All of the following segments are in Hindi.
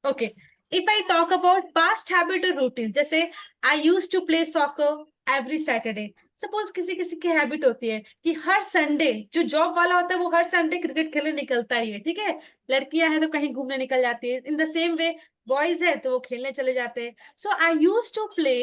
Okay, if I talk about past habit और रूटीन, जैसे I use to play soccer every Saturday. Suppose किसी किसी की हैबिट होती है कि हर संडे, जो जॉब वाला होता है वो हर संडे क्रिकेट खेलने निकलता ही है, ठीक है। लड़कियां हैं तो कहीं घूमने निकल जाती है, in the same way boys है तो वो खेलने चले जाते हैं। So I use to play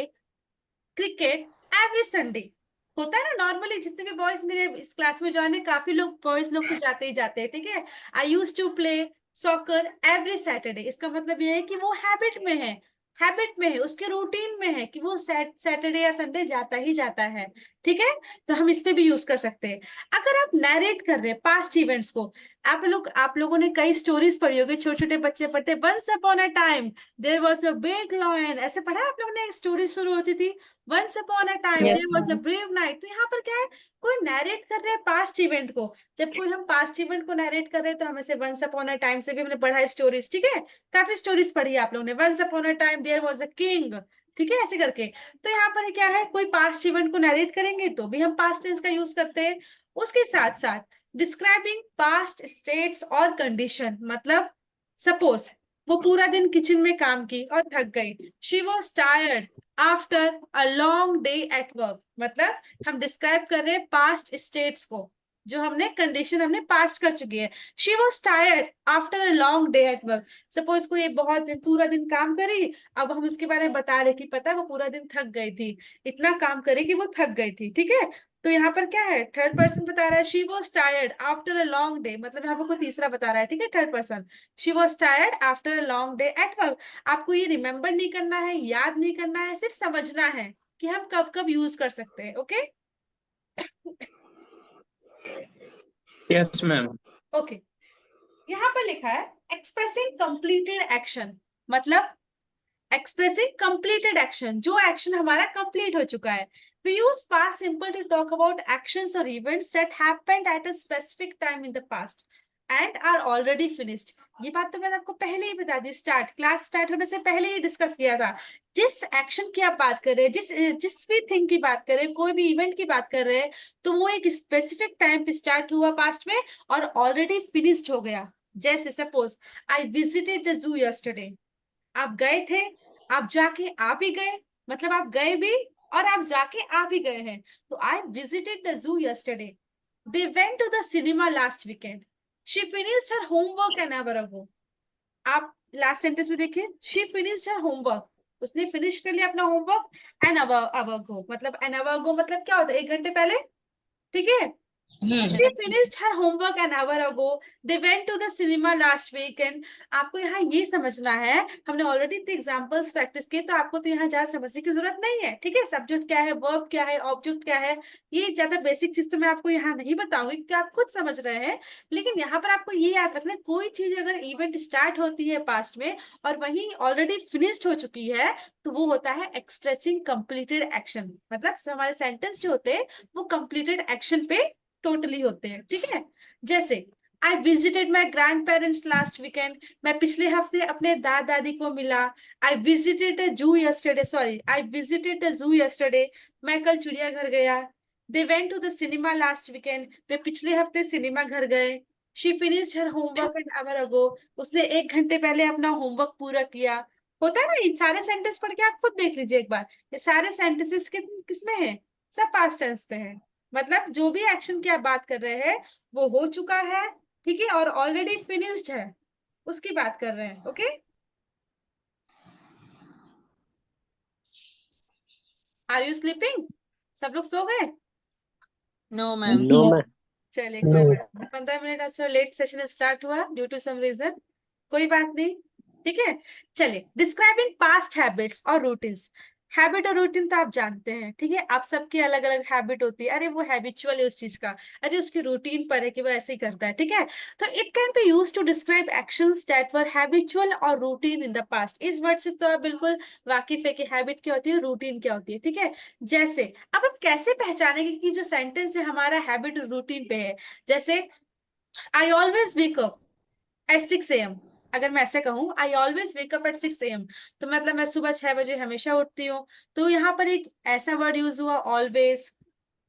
cricket every Sunday. होता है ना नॉर्मली, जितने भी बॉयज मेरे इस क्लास में ज्वाइन है, काफी लोग बॉयज लोग तो जाते ही जाते हैं, ठीक है। I use to play soccer every Saturday, इसका मतलब ये है कि वो हैबिट में है, हैबिट में है, उसके रूटीन में है कि वो सैटरडे या संडे जाता ही जाता है, ठीक है। तो हम इसमें भी यूज कर सकते हैं। अगर आप नरेट कर रहे हैं पास्ट इवेंट्स को, आप लोगों ने कई स्टोरीज पढ़ी होगी, छोटे छोटे बच्चे पढ़ते, once upon a time there was a big lion, ऐसे पढ़ा है आप लोगों ने, स्टोरी शुरू होती थी once upon a time yes there was a ma'am. Brave knight. तो यहाँ पर क्या है, कोई नरेट कर रहे हैं पास्ट इवेंट को। जब कोई हम पास्ट इवेंट को नरेट कर रहे हैं तो हम ऐसे वंस अपॉन अ टाइम से भी हमने पढ़ा है स्टोरीज, ठीक है। काफी स्टोरीज पढ़ी है आप लोगों ने, once upon a time there was a king, ठीक है, ऐसे करके। तो यहाँ पर क्या है, कोई पास्ट इवेंट को नरेट करेंगे तो भी हम पास्ट टेंस का यूज करते हैं। उसके साथ साथ डिस्क्राइबिंग पास्ट स्टेट्स और कंडीशन, मतलब सपोज वो पूरा दिन किचन में काम की और थक गई, she was tired after a long day at work. मतलब हम डिस्क्राइब कर रहे हैं पास्ट स्टेट्स को, जो हमने कंडीशन हमने पास्ट कर चुकी है। She was tired after a long day at work, suppose कोई एक बहुत दिन पूरा दिन काम करी, अब हम उसके बारे में बता रहे कि पता है वो पूरा दिन थक गई थी, इतना काम करे कि वो थक गई थी, ठीक है। तो यहाँ पर क्या है, थर्ड पर्सन बता रहा है she was tired after a long day, मतलब यहाँ पर कोई तीसरा बता रहा है, ठीक है, third person. She was tired after a long day at work. आपको ये रिमेम्बर नहीं करना है, याद नहीं करना है, सिर्फ समझना है कि हम कब कब यूज कर सकते हैं, ओके। Yes ma'am. ओके, यहाँ पर लिखा है एक्सप्रेसिंग कंप्लीटेड एक्शन, मतलब एक्सप्रेसिंग कंप्लीटेड एक्शन, जो एक्शन हमारा कंप्लीट हो चुका है। We use past simple to talk about actions or events that happened at a specific time in the past and are already finished। ये बात तो मैंने आपको पहले ही बता दी, क्लास स्टार्ट होने से पहले ही डिस्कस किया था। जिस एक्शन की आप बात कर रहे हैं, जिस जिस भी थिंग की बात कर रहे हैं, कोई भी इवेंट की बात कर रहे हैं, तो वो एक स्पेसिफिक टाइम पे स्टार्ट हुआ पास्ट में और ऑलरेडी फिनिश्ड हो गया। जैसे suppose I visited the zoo yesterday, आप गए थे, आप जाके आप ही गए, मतलब आप गए भी और आप जाके आप ही गए हैं। तो I visited the zoo yesterday, they went to the cinema last weekend, she finished her homework an hour ago. आप लास्ट सेंटेंस में देखिए, शी फिनिश्ड हर होमवर्क, उसने फिनिश कर लिया अपना होमवर्क एन आवर अगो, मतलब एन आवर अगो मतलब क्या होता है, एक घंटे पहले, ठीक है। She finished her homework an hour ago. They went to the cinema last weekend. आपको यहाँ ये समझना है, हमने ऑलरेडी इतने एग्जांपल्स प्रैक्टिस किए, तो आपको तो यहाँ ज्यादा समझने की जरूरत नहीं है, ठीक है। सब्जेक्ट क्या है, वर्ब क्या है, ऑब्जेक्ट क्या है, ये ज्यादा बेसिक चीज तो मैं आपको यहाँ नहीं बताऊंगी क्योंकि आप खुद समझ रहे हैं। लेकिन यहाँ पर आपको ये याद रखना है, कोई चीज अगर इवेंट स्टार्ट होती है पास्ट में और वही ऑलरेडी फिनिश्ड हो चुकी है, तो वो होता है एक्सप्रेसिंग कंप्लीटेड एक्शन, मतलब हमारे सेंटेंस जो होते हैं वो कंप्लीटेड एक्शन पे टोटली होते हैं, ठीक है। जैसे I visited my grand parents last weekend, मैं पिछले हफ्ते अपने दादा दादी को मिला। आई visited a zoo yesterday, sorry I visited a zoo yesterday, मैं कल चिड़ियाघर गया। They went to the cinema last weekend, वे पिछले हफ्ते सिनेमा घर गए। She finished her homework an hour ago, उसने एक घंटे पहले अपना होमवर्क पूरा किया। होता है ना, ये सारे सेंटेंस पढ़ के आप खुद देख लीजिए एक बार, ये सारे सेंटेंसेस किसमें है, सब पास्ट टेंस पे है। मतलब जो भी एक्शन की आप बात कर रहे हैं वो हो चुका है, ठीक है, और ऑलरेडी फिनिश्ड है, उसकी बात कर रहे हैं, ओके। आर यू स्लीपिंग, सब लोग सो गए? No ma'am. No ma'am. चलिए कोई बात नहीं, 15 मिनट अच्छा लेट सेशन स्टार्ट हुआ ड्यू टू सम रीजन, कोई बात नहीं, ठीक है। चलिए, डिस्क्राइबिंग पास्ट हैबिट्स और रूटीन्स। हैबिट और रूटीन तो आप जानते हैं, ठीक है, आप सबकी अलग अलग हैबिट होती है, अरे वो हैबिचुअल है उस चीज का, अरे उसकी रूटीन पर है कि वो ऐसे ही करता है, ठीक है। तो it can be use to describe actions that were habitual और रूटीन इन द पास्ट। इस वर्ड से तो आप बिल्कुल वाकिफ है कि हैबिट क्या होती है, रूटीन क्या होती है, ठीक है। जैसे अब आप कैसे पहचानेंगे कि जो सेंटेंस है हमारा हैबिट और रूटीन पे है। जैसे I always wake up at 6 AM, अगर मैं ऐसे कहूँ I always wake up at 6 AM, तो मतलब मैं सुबह 6 बजे हमेशा उठती हूँ। तो यहाँ पर एक ऐसा वर्ड यूज हुआ ऑलवेज,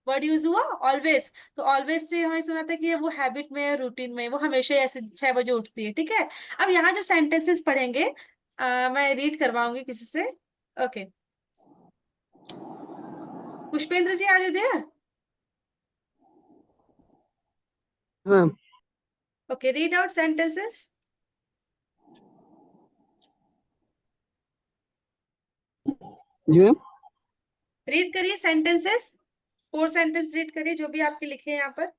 वर्ड यूज हुआ ऑलवेज, तो ऑलवेज से हमें सुना था कि वो हैबिट में है, रूटीन में, वो हमेशा ही ऐसे 6 बजे उठती है, ठीक है। अब यहाँ जो सेंटेंसेस पढ़ेंगे, मैं रीड करवाऊंगी किसी से। Okay, Pushpendra ji, are you there? Ma'am. Okay, read out sentences. जी मैम। रीड करिए सेंटेंसेस, 4 सेंटेंस रीड करिए जो भी आपके लिखे हैं यहाँ पर।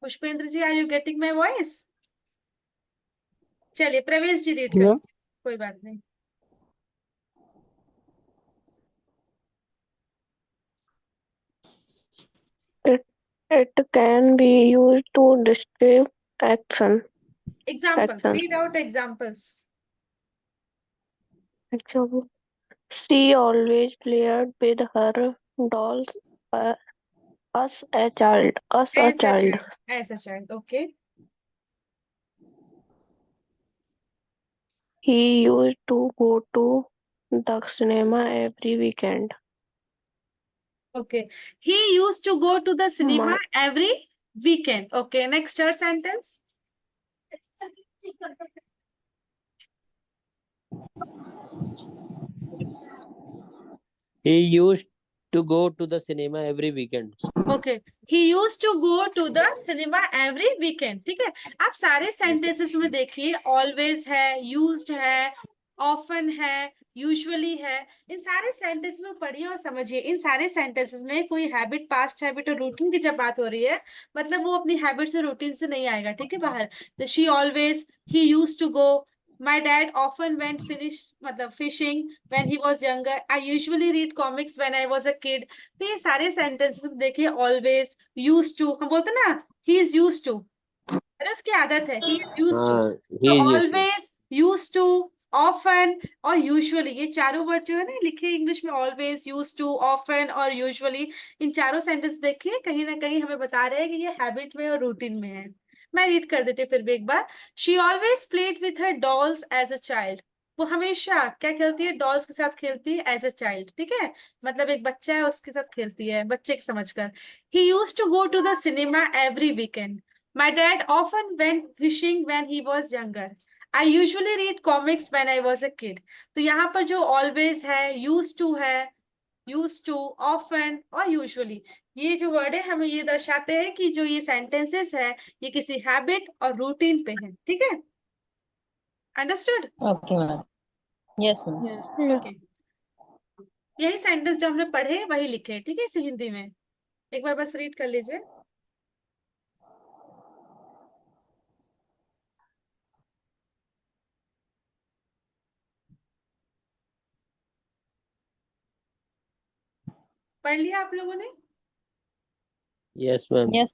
Pushpendra ji, are you getting my voice? चलिए प्रवेश जी रीड जी करिए, मैम। कोई बात नहीं। It can be used to describe action. Examples, Action. Read out examples. Example. She always played with her dolls. Uh, as a child. As a as a child. Child, as a child, okay. He used to go to the cinema every weekend. Okay, he used to go to the cinema My every weekend. Okay, next third sentence. He used to go to the cinema every weekend. Okay, he used to go to the cinema every weekend. ठीक है, आप सारे सेंटेंसेस में देखिए, ऑलवेज है, यूज्ड है, ऑफन है, यूजुअली है। इन सारे सेंटेंसेस को पढ़िए और समझिए। इन सारे सेंटेंसेस में कोई हैबिट, पास्ट हैबिट और रूटीन की जब बात हो रही है, मतलब वो अपनी हैबिट से, रूटीन से नहीं आएगा। ठीक है, बाहर she always, he used to go, my dad often went finish मतलब fishing when he was younger, I usually read comics when I was a kid। तो ये सारे सेंटेंसेस देखिए, ऑलवेज, यूज टू, हम बोलते ना ही इज यूज टू, अरे उसकी आदत है, ही इज यूज टू। तो He is used to. Always, use to, often और यूजुअली, ये चारों वर्ड जो है ना लिखे इंग्लिश में, ऑलवेज, यूज टू, ऑफन और यूजुअली, इन चारों सेंटेंस देखिए कहीं ना कहीं हमें बता रहे हैं कि ये हैबिट में और रूटीन में है। मैं रीड कर देती हूँ फिर भी एक बार। She always played with her dolls as a child. वो हमेशा क्या खेलती है? डॉल्स के साथ खेलती है एज अ चाइल्ड। ठीक है, मतलब एक बच्चा है उसके साथ खेलती है, बच्चे को समझकर। He use to go to the cinema every weekend. My dad often went fishing when he was younger. I usually read comics when I was a kid. तो यहाँ पर जो always है, used to है, used to, often और usually, ये जो वर्ड है हमें ये दर्शाते हैं कि जो ये सेंटेंसेस है ये किसी हैबिट और रूटीन पे है। ठीक है, understood? Okay, ma'am. Yes, ma'am. yes. Okay, यही सेंटेंस जो हमने पढ़े वही लिखे। ठीक है, इसे हिंदी में एक बार बस रीड कर लीजिए। पढ़ लिया आप लोगों ने? Yes, ma'am. Yes.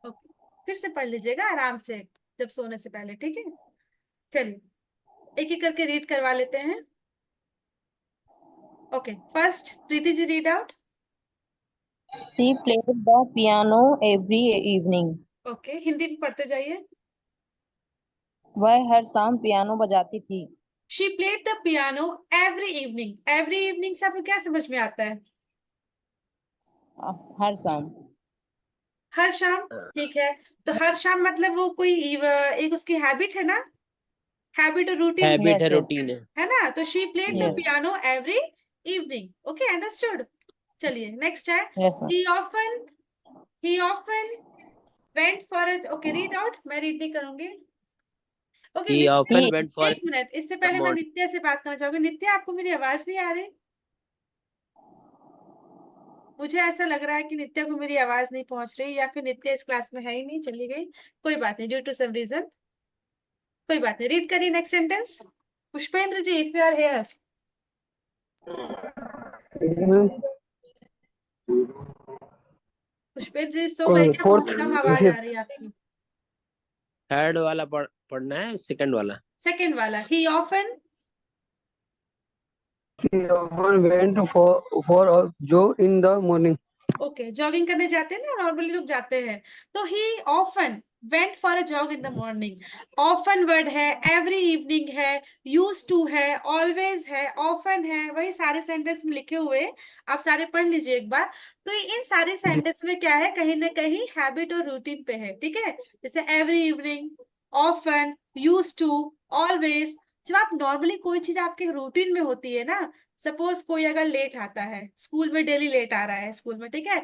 ओके, फिर से पढ़ लीजिएगा आराम से जब सोने से पहले। ठीक है, चलिए एक एक करके रीड करवा लेते हैं। Okay, first Preeti ji read out. She played the piano every evening. Okay, Hindi में पढ़ते जाइए। वह हर शाम पियानो बजाती थी। She played the piano every evening. Every evening से आपको क्या समझ में आता है? हर शाम। हर शाम, ठीक है। तो हर शाम मतलब वो कोई एक उसकी हैबिट है ना, हैबिट और रूटीन Habit है, Yes, yes. routine है. है ना। तो she played the Yes. Piano every evening. Okay, understood. चलिए नेक्स्ट है, Yes, ma'am. He often went for it. Okay, read out, मैं रीड नहीं करूंगी। Okay He Nitya, often went for एक मिनट, इससे the पहले मैं morning. नित्या से बात करना चाहूंगी। नित्या, आपको मेरी आवाज नहीं आ रही? मुझे ऐसा लग रहा है कि नित्या को मेरी आवाज नहीं पहुंच रही, या फिर नित्या इस क्लास में है ही नहीं, चली गई। कोई बात नहीं, ड्यू टू सम रीजन, कोई बात नहीं। रीड करिए next sentence. Pushpendra ji, if you are here. जी मैम। पुष्पेंद्र जी सो गए क्या? फोर्थ बहुत कम आवाज आ रही है आपकी। Third वाला पढ़ना है, second वाला. सेकंड वाला, ही often, went for a jog in the morning. Okay, jogging करने जाते हैं ना, नॉर्मली लोग जाते हैं। तो ही often went for a jog in the morning. Often word है, एवरी इवनिंग है, यूज टू है, ऑलवेज है, ऑफन है, वही सारे सेंटेंस में लिखे हुए हैं। आप सारे पढ़ लीजिए एक बार। तो इन सारे सेंटेंस में क्या है, कहीं ना कहीं हैबिट और रूटीन पे है, ठीक है। जैसे every evening, often, use to, always. जब आप नॉर्मली कोई चीज आपके रूटीन में होती है ना, सपोज कोई अगर लेट आता है स्कूल में, डेली लेट आ रहा है स्कूल में, ठीक है,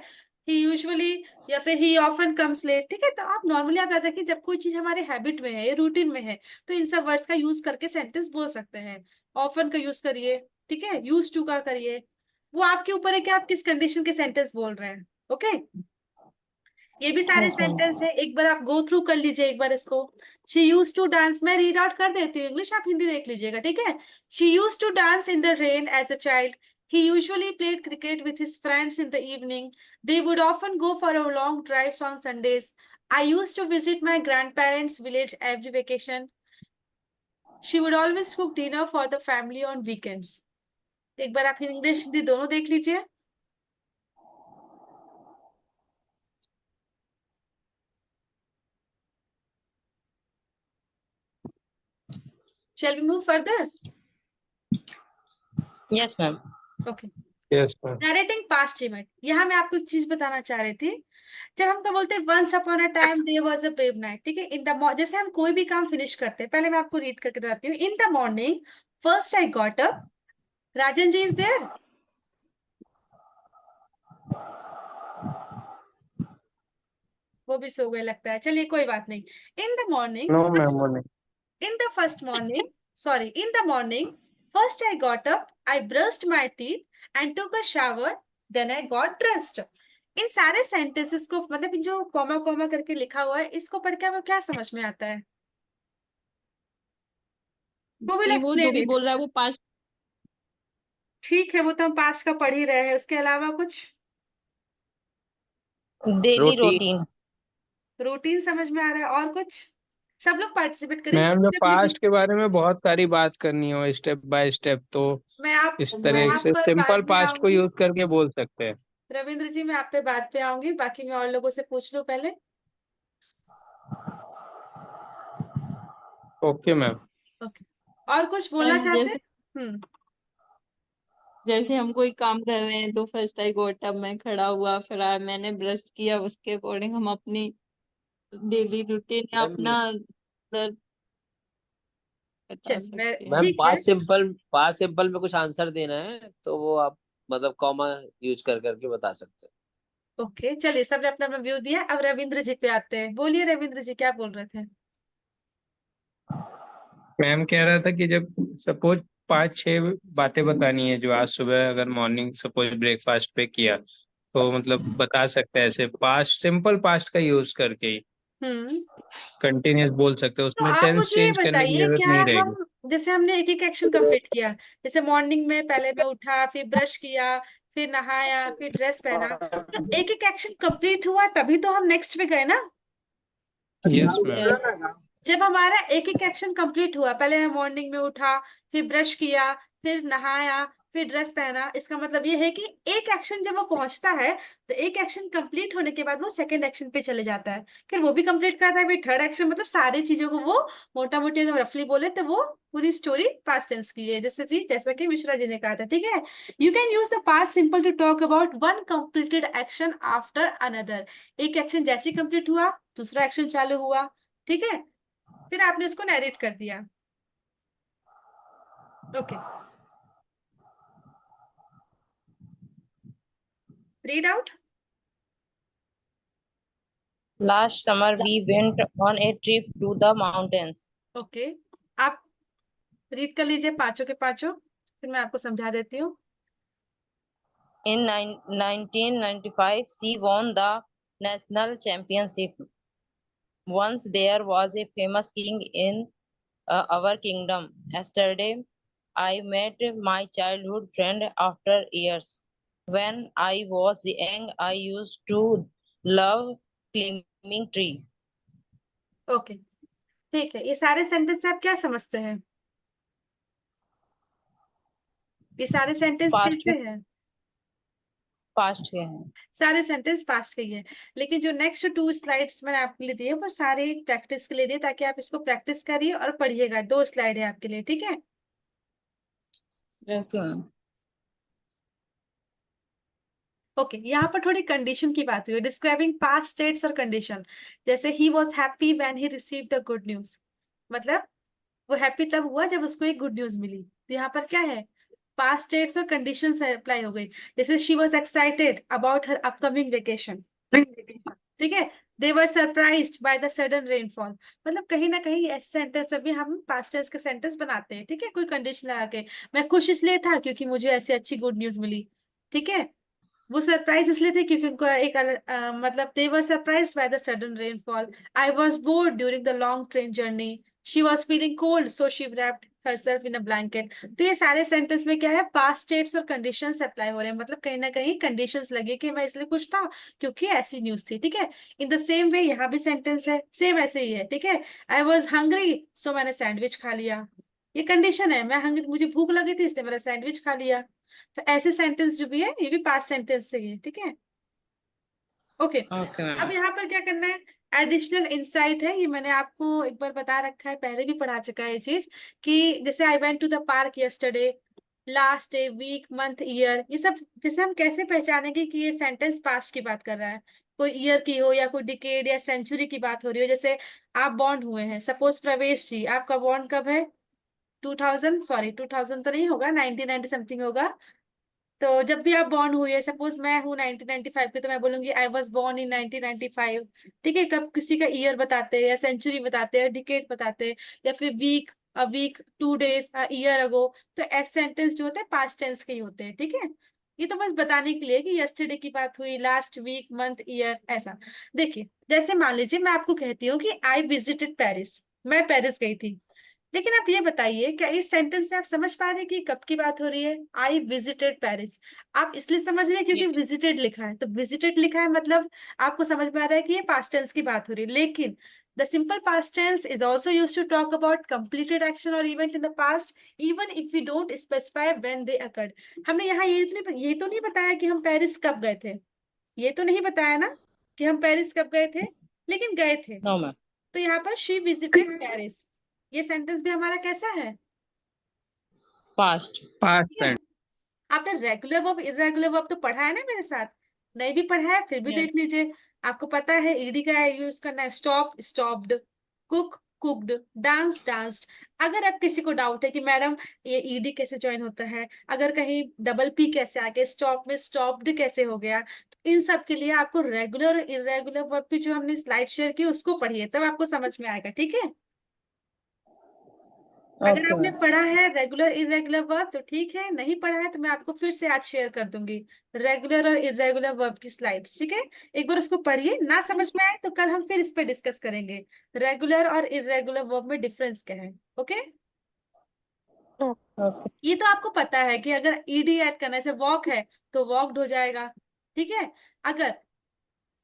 ही यूजुअली या फिर ही ऑफन कम्स लेट, ठीक है। तो आप नॉर्मली आप याद रखिए, जब कोई चीज हमारे हैबिट में है या रूटीन में है, तो इन सब वर्ड्स का यूज करके सेंटेंस बोल सकते हैं। ऑफन का यूज करिए, ठीक है, यूज टू का करिए। वो आपके ऊपर है कि आप किस कंडीशन के सेंटेंस बोल रहे हैं। ओके, ये भी सारे Yes, ma'am. सेंटेंस है, एक बार आप गो थ्रू कर लीजिए एक बार इसको। शी यूज टू डांस, मैं रीड आउट कर देती हूँ इंग्लिश, आप हिंदी देख लीजिएगा, ठीक है। She use to dance in the rain as a child. He usually played cricket with his friends in the evening. They would often go for a long drives on Sundays. I used to visit my grandparents' village every vacation. She would always cook dinner for the family on weekends. एक बार आप इंग्लिश हिंदी दोनों देख लीजिए। Shall we move further? Yes, ma'am. Okay. Yes, ma'am. Narrating past event, यहाँ मैं आपको एक चीज बताना चाह रही थी। जब हम क्या बोलते हैं, once upon a time there was a brave knight, ठीक है, इन द, जैसे हम कोई भी काम फिनिश करते हैं, पहले मैं आपको रीड करके बताती हूँ। In the morning first I got up, Rajan ji is there? वो भी सो गए लगता है, चलिए कोई बात नहीं। इन the morning No, ma'am. First, Morning. in the first morning, sorry, in the morning, first I got up, I brushed my teeth and took a shower, then I got dressed. इन सारे सेंटेंसेस को, मतलब इन जो कॉमा कॉमा करके लिखा हुआ है, इसको पढ़ के हमें क्या समझ में आता है? Who will ये वो जो explain भी it? बोल रहा है वो पास्ट। ठीक है, वो तो हम पास्ट का पढ़ ही रहे हैं, उसके अलावा कुछ Daily Routine. routine. रूटीन समझ में आ रहा है, और कुछ? सब लोग पार्टिसिपेट करिए, मैम, जो सबने अपने पास्ट के बारे में बहुत सारी बात करनी हो स्टेप बाय स्टेप, तो इस मैं तरह आप से पर सिंपल बाद में पास्ट को आऊंगी। यूज करके बोल सकते हैं। रविंद्र जी, मैं आप पे बात पे आऊंगी, बाकी मैं और लोगों से पूछ लूं पहले। Okay ma'am. ओके, और कुछ बोलना मैम चाहते हैं? जैसे हम्म, जैसे हम कोई काम कर रहे हैं तो फर्स्ट आई गॉट अप, मैं खड़ा हुआ, फिर मैंने ब्रश किया, उसके अकॉर्डिंग हम अपनी डेली रूटीन या मैम अपना मतलब बता चलिए मैं, सकते हैं। मैम ठीक है। पास्ट सिंपल में कुछ आंसर देना है तो वो आप मतलब कॉमा यूज कर करके बता सकते हैं। ओके, चलिए, सबने अपना अपना व्यू दिया, अब रविंद्र जी पे आते हैं। बोलिए रविंद्र जी, क्या बोल रहे थे? मैम कह रहा था कि जब सपोज 5-6 बातें बतानी है जो आज सुबह अगर मॉर्निंग सपोज ब्रेकफास्ट पे किया, तो मतलब बता सकते हैं ऐसे पास्ट, सिंपल पास्ट का यूज करके ही हम्म, कंटिन्यूस बोल सकते हैं, तो उसमें आप टेंस मुझे ये चेंज करने की बताइए, जरूरत क्या नहीं रहेगी। हम, जैसे हमने एक एक एक्शन कंप्लीट किया, जैसे मॉर्निंग में पहले मैं उठा, फिर ब्रश किया, फिर नहाया, फिर ड्रेस पहना, तो एक एक एक्शन कंप्लीट हुआ तभी तो हम नेक्स्ट पे गए ना। Yes ma'am. यस। जब हमारा एक एक एक्शन कंप्लीट हुआ, पहले मैं मॉर्निंग में उठा, फिर ब्रश किया, फिर नहाया, फिर ड्रेस पहना, इसका मतलब ये है कि एक एक्शन जब वो पहुंचता है, तो एक एक्शन कंप्लीट होने के बाद वो सेकंड एक्शन पे चले जाता है, फिर वो भी कंप्लीट करता है, फिर थर्ड एक्शन, मतलब सारी चीजों को वो मोटा मोटी अगर रफली बोले तो वो पूरी स्टोरी पास्ट टेंस की है, जैसे जी, जैसा कि मिश्रा जी ने कहा था, ठीक है। You can use the past simple to talk about one completed action after another. एक एक्शन जैसे कंप्लीट हुआ, दूसरा एक्शन चालू हुआ, ठीक है, फिर आपने उसको नरेट कर दिया। Okay, read out. Last summer we went on a trip to the mountains. Okay, आप रीड कर लीजिए पांचों के पांचों, फिर मैं आपको समझा देती हूँ। In 1995, she won the national championship. Once there was a famous king in our kingdom. Yesterday, I met my childhood friend after years. When I was young, I used to love climbing trees. Okay, ठीक है, ये सारे सेंटेंस से आप क्या समझते हैं? ये सारे सेंटेंस Past कैसे हैं? पास्ट के हैं। सारे सेंटेंस पास्ट के ही है, लेकिन जो नेक्स्ट 2 स्लाइड्स मैंने आपके लिए दिए वो सारे प्रैक्टिस के लिए दिए, ताकि आप इसको प्रैक्टिस करिए और पढ़िएगा। 2 स्लाइड है आपके लिए, ठीक है। Okay ma'am. ओके यहाँ पर थोड़ी कंडीशन की बात हुई है, डिस्क्राइबिंग पास्ट स्टेट्स और कंडीशन। जैसे he was happy when he received a good news, मतलब वो हैप्पी तब हुआ जब उसको एक गुड न्यूज मिली। तो यहाँ पर क्या है, पास्ट स्टेट्स और कंडीशंस अप्लाई हो गई। जैसे she was excited about her upcoming vacation, ठीक है। They were surprised by the sudden rainfall, मतलब कहीं ना कहीं ऐसे सेंटेंस जब भी हम पास्ट टेंस के सेंटेंस बनाते हैं, ठीक है, कोई कंडीशन लगा के। मैं खुश इसलिए था क्योंकि मुझे ऐसी अच्छी गुड न्यूज मिली, ठीक है। वो सरप्राइज इसलिए थे क्योंकि उनको मतलब they were surprised by the sudden rainfall. I was bored during the long train journey, she was feeling cold so she wrapped herself in a blanket। तो ये सारे सेंटेंस में क्या है, पास्ट स्टेट्स और कंडीशंस अप्लाई हो रहे हैं, मतलब कहीं ना कहीं कंडीशंस लगे कि मैं इसलिए खुश था क्योंकि ऐसी न्यूज थी, ठीक है। इन द सेम वे यहाँ भी सेंटेंस है, सेम ऐसे ही है, ठीक है। आई वॉज हंग्री सो मैंने सैंडविच खा लिया, ये कंडीशन है, मैं हंग्री, मुझे भूख लगी थी इसलिए मैंने सैंडविच खा लिया। तो ऐसे सेंटेंस जो भी है ये भी पास्ट सेंटेंस से ही है, ठीक है। ओके ओके अब मैम। यहाँ पर क्या करना है, एडिशनल इंसाइट है, ये मैंने आपको एक बार बता रखा है, पहले भी पढ़ा चुका है ये चीज, कि जैसे I went to the park yesterday, last day, week, month, year, ये सब जैसे हम कैसे पहचानेंगे कि ये सेंटेंस पास्ट की बात कर रहा है। कोई ईयर की हो या कोई डिकेड या सेंचुरी की बात हो रही हो, जैसे आप बॉर्न हुए हैं, सपोज प्रवेश जी आपका बॉर्न कब है, 2000, सॉरी 2000 तो नहीं होगा, 1990 समथिंग होगा। तो जब भी आप बॉर्न हुई है, सपोज मैं हूँ 1995 की, तो मैं बोलूंगी आई वॉज बॉर्न इन 1995, ठीक है। कब किसी का ईयर बताते हैं या सेंचुरी बताते हैं, डिकेड बताते हैं, या फिर week, a week, 2 days, a year ago. तो एस सेंटेंस जो होते हैं पास्ट टेंस के ही होते हैं, ठीक है। ये तो बस बताने के लिए कि यस्टरडे की बात हुई, लास्ट वीक, मंथ, ईयर, ऐसा। देखिए जैसे मान लीजिए मैं आपको कहती हूँ कि आई विजिटेड पेरिस, मैं पेरिस गई थी। लेकिन आप ये बताइए क्या इस सेंटेंस से आप समझ पा रहे हैं कि कब की बात हो रही है, आई विजिटेड पेरिस। आप इसलिए समझ रहे हैं क्योंकि विजिटेड लिखा है, तो विजिटेड लिखा है मतलब आपको समझ में आ रहा है कि ये पास्ट टेंस की बात हो रही है। लेकिन the simple past tense is also use to talk about completed action और event in the past, even if we don't specify when they occurred. हमने यहाँ ये तो नहीं बताया कि हम पेरिस कब गए थे, ये तो नहीं बताया ना कि हम पेरिस कब गए थे, लेकिन गए थे। No ma'am. तो यहाँ पर शी विजिटेड पेरिस, ये सेंटेंस भी हमारा कैसा है, पास्ट। पास्ट ठीक है। आपने रेगुलर वर्ब इरेगुलर वर्ब तो पढ़ा है ना मेरे साथ, नहीं भी पढ़ा है फिर भी Yes. देख लीजिए। आपको पता है ईडी का यूज करना है, stop stopped, cook cooked, dance danced. अगर आप किसी को डाउट है कि मैडम ये ईडी कैसे ज्वाइन होता है, अगर कहीं डबल पी कैसे आ गया, स्टॉप में स्टॉप्ड कैसे हो गया, तो इन सब के लिए आपको रेगुलर इरेगुलर वर्ब की जो हमने स्लाइड शेयर की उसको पढ़िए, तब आपको समझ में आएगा, ठीक है। अगर ओके आपने मैम। पढ़ा है रेगुलर इरेगुलर वर्ब तो ठीक है, नहीं पढ़ा है तो मैं आपको फिर से आज शेयर कर दूंगी रेगुलर और इरेगुलर वर्ब की स्लाइड्स, ठीक है। एक बार उसको पढ़िए, ना समझ में आए तो कल हम फिर इस पे डिस्कस करेंगे रेगुलर और इरेगुलर वर्ब में डिफरेंस क्या है, ओके। ओके। ये तो आपको पता है कि अगर ईडी ऐड करने से वॉक है तो वॉकड हो जाएगा, ठीक है। अगर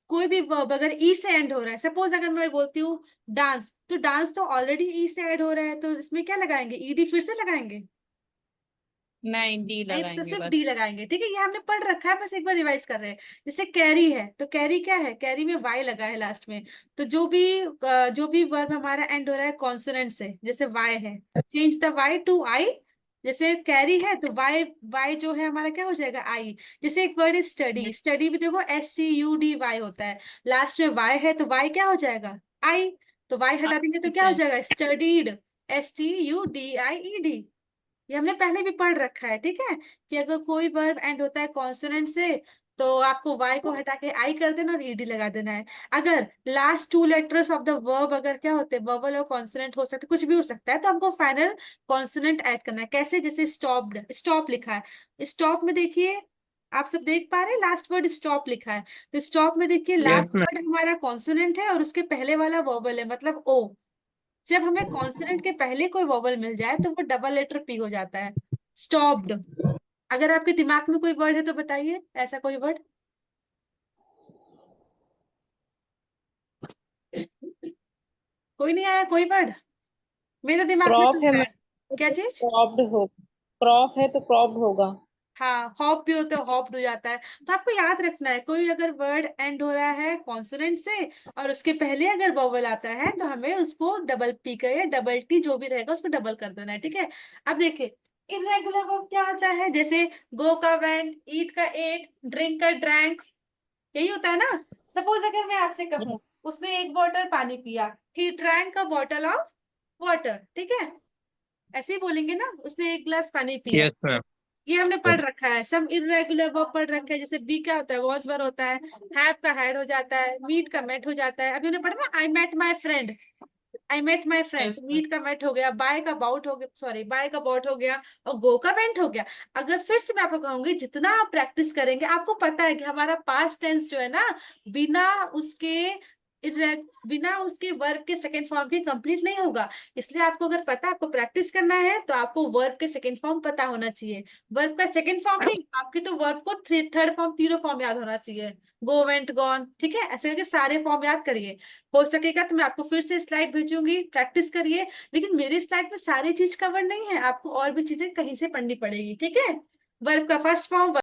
कोई भी वर्ब अगर ई से एंड हो रहा है, सपोज अगर मैं बोलती हूँ डांस, तो डांस तो ऑलरेडी ई से ऐड हो रहा है, तो इसमें क्या लगाएंगे, ईडी फिर से लगाएंगे, नहीं, डी नहीं तो लगाएंगे सिर्फ डी बस। लगाएंगे, ठीक है। ये हमने पढ़ रखा है, बस एक बार रिवाइज कर रहे हैं। जैसे कैरी है तो कैरी क्या है, कैरी में वाई लगा है लास्ट में, तो जो भी वर्ब हमारा एंड हो रहा है कॉन्सोनेंट से, जैसे वाई है, चेंज द वाई टू आई। जैसे कैरी है तो वाई, वाई जो है हमारा क्या हो जाएगा, आई। जैसे एक वर्ड है स्टडी, स्टडी भी देखो STUDY होता है, लास्ट में वाई है तो वाई क्या हो जाएगा, आई। तो वाई हटा देंगे तो क्या हो जाएगा, स्टडीड, STUDIED। ये हमने पहले भी पढ़ रखा है, ठीक है, कि अगर कोई वर्ब एंड होता है कॉन्सोनेंट से तो आपको वाई को हटा के आई कर देना और ईडी लगा देना है। अगर last 2 letters of the verb अगर क्या होते हैं, वोवल और कॉन्सोनेंट हो सकते, कुछ भी हो सकता है, तो हमको फाइनल कॉन्सोनेंट ऐड करना है। कैसे, जैसे स्टॉप्ड, स्टॉप लिखा है, स्टॉप में देखिए आप सब देख पा रहे हैं लास्ट वर्ड स्टॉप लिखा है, तो स्टॉप में देखिए यस लास्ट मैम। वर्ड हमारा कॉन्सोनेंट है और उसके पहले वाला वोवल है, मतलब ओ। जब हमें कॉन्सोनेंट के पहले कोई वोवल मिल जाए तो वो डबल लेटर पी हो जाता है, स्टॉप्ड। अगर आपके दिमाग में कोई वर्ड है तो बताइए ऐसा कोई वर्ड। कोई नहीं आया कोई वर्ड, मेरे दिमाग में क्रॉप तो है है। मैम, क्या तो चीज, क्रॉप्ड हो, क्रॉप है तो क्रॉप्ड होगा। हाँ, हॉप भी होता है, हॉप्ड हो जाता है। तो आपको याद रखना है, कोई अगर वर्ड एंड हो रहा है कॉन्सोनेंट से और उसके पहले अगर वोवल आता है तो हमें उसको डबल पी का या डबल टी जो भी रहेगा उसको डबल कर देना है, ठीक है। अब देखिए इर्रेगुलर वर्ब क्या होता है, जैसे गो का वेंट, ईट का एट, ड्रिंक का ड्रैंक, यही होता है ना। सपोज अगर मैं आपसे कहूँ उसने एक बॉटल पानी पिया, he drank a bottle of water, ठीक है, ऐसे ही बोलेंगे ना, उसने एक गिलास पानी पिया। Yes ma'am. ये हमने पढ़ रखा है, सब इर्रेगुलर वर्ब पढ़ रखा है। जैसे बी क्या होता है, वॉज वर होता है, हैव का हैड हो जाता है, मीट का मेट हो जाता है। अभी हमने पढ़ा ना, I met my friend, I met my friend, yes meet का मेट हो गया, बाय का बाउट हो गया, सॉरी बाय का बाउट हो गया, और गो का वेंट हो गया। अगर फिर से मैं आपको कहूंगी, जितना आप प्रैक्टिस करेंगे, आपको पता है कि हमारा पास्ट टेंस जो है ना, बिना उसके बिना उसके वर्ब के सेकंड फॉर्म के कंप्लीट नहीं होगा। इसलिए आपको अगर पता है, आपको प्रैक्टिस करना है, तो आपको वर्ब के सेकंड फॉर्म पता होना चाहिए। वर्ब का सेकंड फॉर्म नहीं, आपकी तो वर्ब को थर्ड फॉर्म, तीनों फॉर्म याद होना चाहिए। गो वेंट गॉन, ठीक है, ऐसे करके सारे फॉर्म याद करिए। हो सकेगा तो मैं आपको फिर से स्लाइड भेजूंगी, प्रैक्टिस करिए। लेकिन मेरी स्लाइड में सारी चीज कवर नहीं है, आपको और भी चीजें कहीं से पढ़नी पड़ेगी, ठीक है। वर्ब का फर्स्ट फॉर्म,